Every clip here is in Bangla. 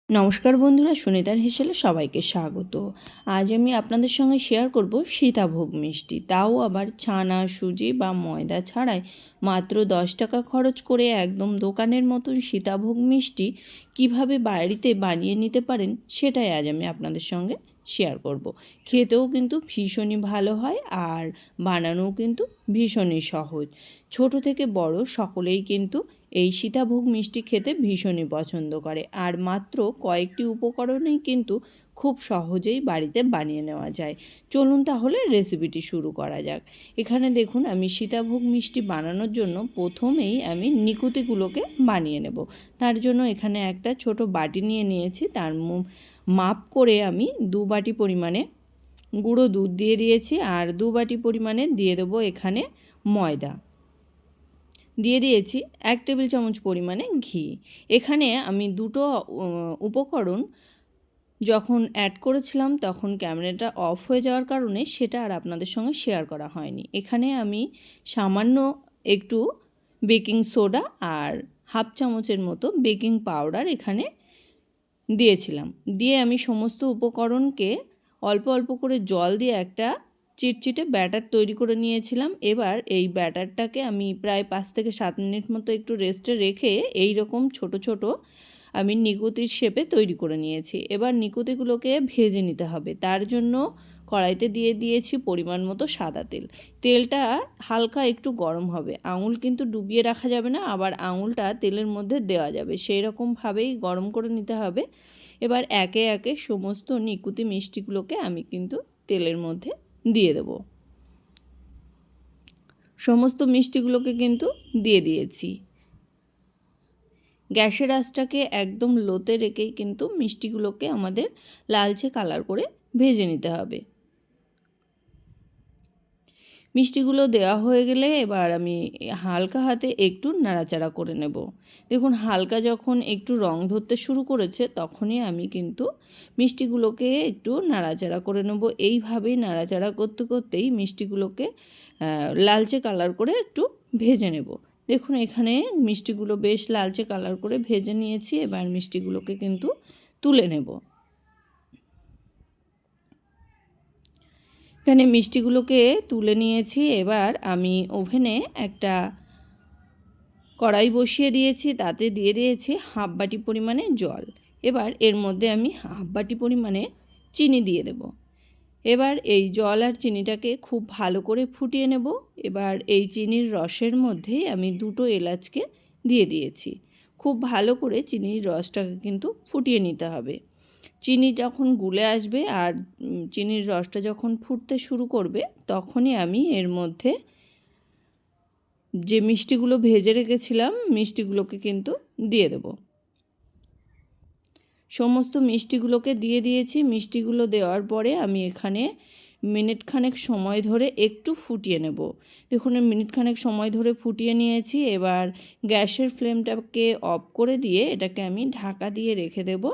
নমস্কার বন্ধুরা, সুনিতার হেসেলে সবাইকে স্বাগত। আজ আমি আপনাদের সঙ্গে শেয়ার করব সীতাভোগ মিষ্টি, তাও আবার ছানা, সুজি বা ময়দা ছাড়াই মাত্র 10 টাকা খরচ করে একদম দোকানের মতন সীতাভোগ মিষ্টি কিভাবে বাড়িতে বানিয়ে নিতে পারেন সেটাই আজ আমি আপনাদের সঙ্গে শেয়ার করব। খেতেও কিন্তু ভীষণই ভালো হয় আর বানানোও কিন্তু ভীষণই সহজ। ছোট থেকে বড় সকলেই কিন্তু এই সীতাভোগ মিষ্টি খেতে ভীষণই পছন্দ করে আর মাত্র কয়েকটি উপকরণেই কিন্তু খুব সহজেই বাড়িতে বানিয়ে নেওয়া যায়। চলুন তাহলে রেসিপিটি শুরু করা যাক। এখানে দেখুন, আমি সীতাভোগ মিষ্টি বানানোর জন্য প্রথমেই আমি নিকুতিগুলোকে বানিয়ে নেব। তার জন্য এখানে একটা ছোট বাটি নিয়ে নিয়েছি, তার মাপ করে আমি 2 বাটি পরিমাণে গুঁড়ো দুধ দিয়ে দিয়েছি আর 2 বাটি পরিমাণে দিয়ে দেবো এখানে ময়দা। দিয়ে দিয়েছি 1 টেবিল চামচ পরিমাণে ঘি। এখানে আমি দুটো উপকরণ যখন অ্যাড করেছিলাম তখন ক্যামেরাটা অফ হয়ে যাওয়ার কারণে সেটা আর আপনাদের সঙ্গে শেয়ার করা হয়নি। এখানে আমি সামান্য একটু বেকিং সোডা আর হাফ চামচের মতো বেকিং পাউডার এখানে দিয়েছিলাম। দিয়ে আমি সমস্ত উপকরণকে অল্প অল্প করে জল দিয়ে একটা চিটচিটে ব্যাটার তৈরি করে নিয়েছিলাম। এবার এই ব্যাটারটাকে আমি প্রায় 5 থেকে 7 মিনিট মতো একটু রেস্টে রেখে এই রকম ছোট ছোট আমি নিকুতির শেপে তৈরি করে নিয়েছি। এবার নিকুতিগুলোকে ভেজে নিতে হবে। তার জন্য কড়াইতে দিয়ে দিয়েছি পরিমাণ মতো সাদা তেল। তেলটা হালকা একটু গরম হবে, আঙুল কিন্তু ডুবিয়ে রাখা যাবে না, আবার আঙুলটা তেলের মধ্যে দেওয়া যাবে, সেই রকমভাবেই গরম করে নিতে হবে। এবার একে একে সমস্ত নিকুতি মিষ্টিগুলোকে আমি কিন্তু তেলের মধ্যে দিয়ে দেব। সমস্ত মিষ্টিগুলোকে কিন্তু দিয়ে দিয়েছি। গ্যাসের আঁচটাকে একদম লোতে রেখেই কিন্তু মিষ্টিগুলোকে আমাদের লালচে কালার করে ভেজে নিতে হবে। মিষ্টিগুলো দেওয়া হয়ে গেলে এবার আমি হালকা হাতে একটু নাড়াচাড়া করে নেব। দেখুন, হালকা যখন একটু রং ধরতে শুরু করেছে তখনই আমি কিন্তু মিষ্টিগুলোকে একটু নাড়াচাড়া করে নেব। এইভাবেই নাড়াচাড়া করতে করতেই মিষ্টিগুলোকে লালচে কালার করে একটু ভেজে নেব। দেখুন, এখানে মিষ্টিগুলো বেশ লালচে কালার করে ভেজে নিয়েছি। এবার মিষ্টিগুলোকে কিন্তু তুলে নেব। এখানে মিষ্টিগুলোকে তুলে নিয়েছি। এবার আমি ওভেনে একটা কড়াই বসিয়ে দিয়েছি, তাতে দিয়ে দিয়েছি হাফ বাটি পরিমাণে জল। এবার এর মধ্যে আমি হাফ বাটি পরিমাণে চিনি দিয়ে দেব। এবার এই জল আর চিনিটাকে খুব ভালো করে ফুটিয়ে নেব। এবার এই চিনির রসের মধ্যেই আমি 2টো এলাচকে দিয়ে দিয়েছি। খুব ভালো করে চিনির রসটাকে কিন্তু ফুটিয়ে নিতে হবে। চিনি যখন গুলে আসবে আর চিনির রসটা যখন ফুটতে শুরু করবে তখনই আমি এর মধ্যে যে মিষ্টিগুলো ভেজে রেখেছিলাম মিষ্টিগুলোকে কিন্তু দিয়ে দেব। সমস্ত মিষ্টিগুলোকে দিয়ে দিয়েছি। মিষ্টিগুলো দেওয়ার পরে আমি এখানে মিনিটখানেক সময় ধরে একটু ফুটিয়ে নেব। দেখুন, মিনিটখানেক সময় ধরে ফুটিয়ে নিয়েছি। এবার গ্যাসের ফ্লেমটাকে অফ করে দিয়ে এটাকে আমি ঢাকা দিয়ে রেখে দেব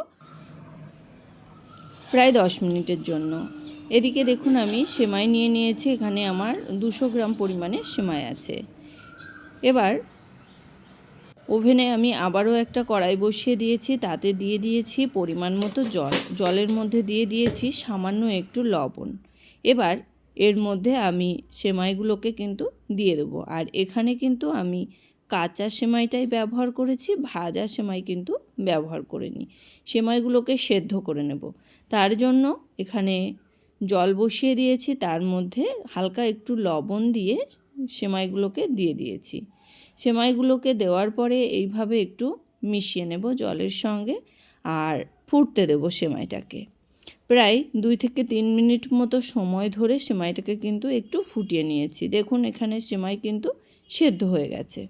প্রায় 10 মিনিটের জন্য। এদিকে দেখুন, আমি সেমাই নিয়ে নিয়েছি। এখানে আমার 200 গ্রাম পরিমাণে সেমাই আছে। এবার ওভেনে আমি আবারও একটা কড়াই বসিয়ে দিয়েছি, তাতে দিয়ে দিয়েছি পরিমাণ মতো জল। জলের মধ্যে দিয়ে দিয়েছি সামান্য একটু লবণ। এবার এর মধ্যে আমি সেমাইগুলোকে কিন্তু দিয়ে দেবো। আর এখানে কিন্তু আমি কাঁচা সেমাইটাই ব্যবহার করেছি, ভাজা সেমাই কিন্তু ব্যবহার করিনি। সেমাইগুলোকে সেদ্ধ করে নেব। তার জন্য এখানে জল বসিয়ে দিয়েছি, তার মধ্যে হালকা একটু লবণ দিয়ে সেমাইগুলোকে দিয়ে দিয়েছি। সেমাইগুলোকে দেওয়ার পরে এইভাবে একটু মিশিয়ে নেব জলের সঙ্গে আর ফুটতে দেব সেমাইটাকে। প্রায় 2 থেকে 3 মিনিট মতো সময় ধরে সেমাইটাকে কিন্তু একটু ফুটিয়ে নিয়েছি। দেখুন, এখানে সেমাই কিন্তু সেদ্ধ হয়ে গেছে।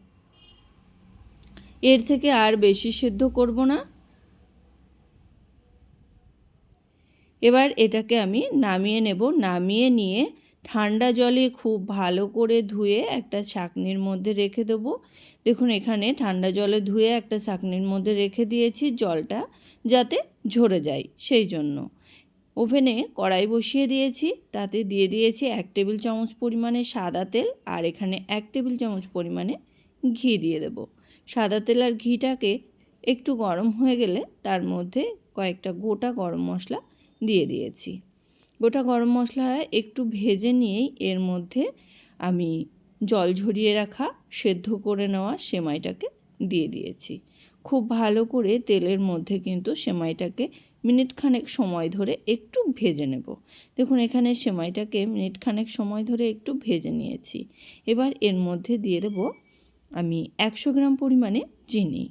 এর থেকে আর বেশি সেদ্ধ করব না। এবার এটাকে আমি নামিয়ে নেব। নামিয়ে নিয়ে ঠান্ডা জলে খুব ভালো করে ধুয়ে একটা ছাঁকনির মধ্যে রেখে দেবো। দেখুন, এখানে ঠান্ডা জলে ধুয়ে একটা ছাঁকনির মধ্যে রেখে দিয়েছি, জলটা যাতে ঝরে যায় সেই জন্য। ওভেনে কড়াই বসিয়ে দিয়েছি, তাতে দিয়ে দিয়েছি 1 টেবিল চামচ পরিমাণে সাদা তেল আর এখানে 1 টেবিল চামচ পরিমাণে ঘি দিয়ে দেব। সাদা তেল আর ঘিটাকে একটু গরম হয়ে গেলে তার মধ্যে কয়েকটা গোটা গরম মশলা দিয়ে দিয়েছি। গোটা গরম মশলা একটু ভেজে নিয়েই এর মধ্যে আমি জল ঝরিয়ে রাখা সেদ্ধ করে নেওয়া সেমাইটাকে দিয়ে দিয়েছি। খুব ভালো করে তেলের মধ্যে কিন্তু সেমাইটাকে মিনিট খানেক সময় ধরে একটু ভেজে নেব। দেখুন এখানে সেমাইটাকে মিনিট খানেক সময় ধরে একটু ভেজে নিয়েছি। এবার এর মধ্যে দিয়ে দেব আমি 100 গ্রাম পরিমাণে চিনি।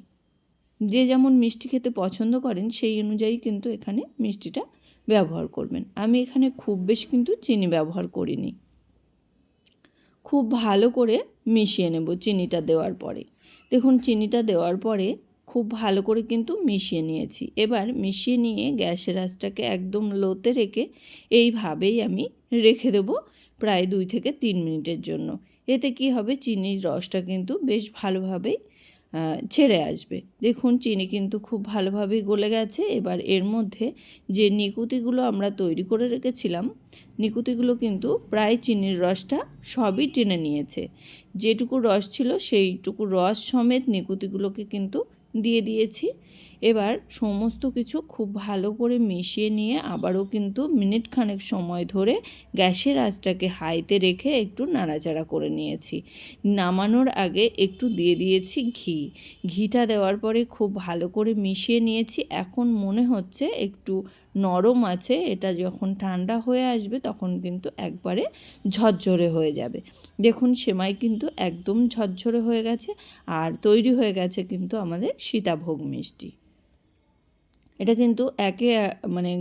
যে যেমন মিষ্টি খেতে পছন্দ করেন সেই অনুযায়ী কিন্তু এখানে মিষ্টিটা ব্যবহার করবেন। আমি এখানে খুব বেশি কিন্তু চিনি ব্যবহার করিনি। খুব ভালো করে মিশিয়ে নেব চিনিটা দেওয়ার পরে। দেখুন চিনিটা দেওয়ার পরে খুব ভালো করে কিন্তু মিশিয়ে নিয়েছি। এবার মিশিয়ে নিয়ে গ্যাসের আঁচটাকে একদম লোতে রেখে এইভাবেই আমি রেখে দেব প্রায় 2 থেকে 3 মিনিটের জন্য। এতে কি হবে, চিনির রসটা কিন্তু বেশ ভালোভাবেই ছেড়ে আসবে। দেখুন চিনি কিন্তু খুব ভালোভাবেই গলে গেছে। এবার এর মধ্যে যে নিকুতিগুলো আমরা তৈরি করে রেখেছিলাম, নিকুতিগুলো কিন্তু প্রায় চিনির রসটা সবই টেনে নিয়েছে। যেটুকু রস ছিল সেইটুকু রস সমেত নিকুতিগুলোকে কিন্তু দিয়ে দিয়েছি। এবার সমস্ত কিছু খুব ভালো করে মিশিয়ে নিয়ে আবারও কিন্তু মিনিট খানেক সময় ধরে গ্যাসের আঁচটাকে হাইতে রেখে একটু নাড়াচাড়া করে নিয়েছি। নামানোর আগে একটু দিয়ে দিয়েছি ঘি। ঘিটা দেওয়ার পরে খুব ভালো করে মিশিয়ে নিয়েছি। এখন মনে হচ্ছে একটু নরম আছে। এটা যখন ঠান্ডা হয়ে আসবে তখন কিন্তু একবারে ঝরঝরে হয়ে যাবে। দেখুন সেমাই কিন্তু একদম ঝরঝরে হয়ে গেছে আর তৈরি হয়ে গেছে কিন্তু আমাদের সীতাভোগ মিষ্টি। এটা কিন্তু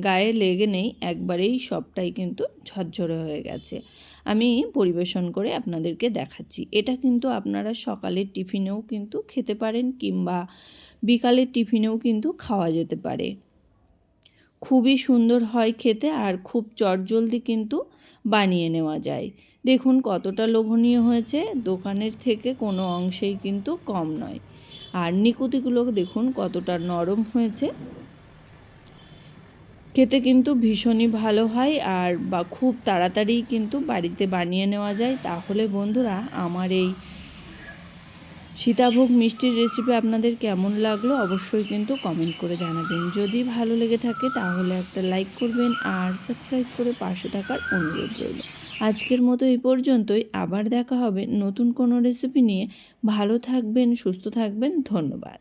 গায়ে লেগে নেই, একবারেই সবটাই কিন্তু ঝরঝরে হয়ে গেছে। আমি পরিবেশন করে আপনাদেরকে দেখাচ্ছি। এটা কিন্তু আপনারা সকালের টিফিনেও কিন্তু খেতে পারেন কিংবা বিকালের টিফিনেও কিন্তু খাওয়া যেতে পারে। খুবই সুন্দর হয় খেতে আর খুব চটজলদি কিন্তু বানিয়ে নেওয়া যায়। দেখুন কতটা লোভনীয় হয়েছে, দোকানের থেকে কোনো অংশেই কিন্তু কম নয়। আর নিকুতিগুলো দেখুন কতটা নরম হয়েছে। খেতে কিন্তু ভীষণই ভালো হয় আর খুব তাড়াতাড়ি কিন্তু বাড়িতে বানিয়ে নেওয়া যায়। তাহলে বন্ধুরা আমার এই সীতাভোগ মিষ্টির রেসিপি আপনাদের কেমন লাগলো অবশ্যই কিন্তু কমেন্ট করে জানাবেন। যদি ভালো লেগে থাকে তাহলে একটা লাইক করবেন আর সাবস্ক্রাইব করে পাশে থাকার অনুরোধ রইল। আজকের মতো এই পর্যন্তই। আবার দেখা হবে নতুন কোনো রেসিপি নিয়ে। ভালো থাকবেন, সুস্থ থাকবেন। ধন্যবাদ।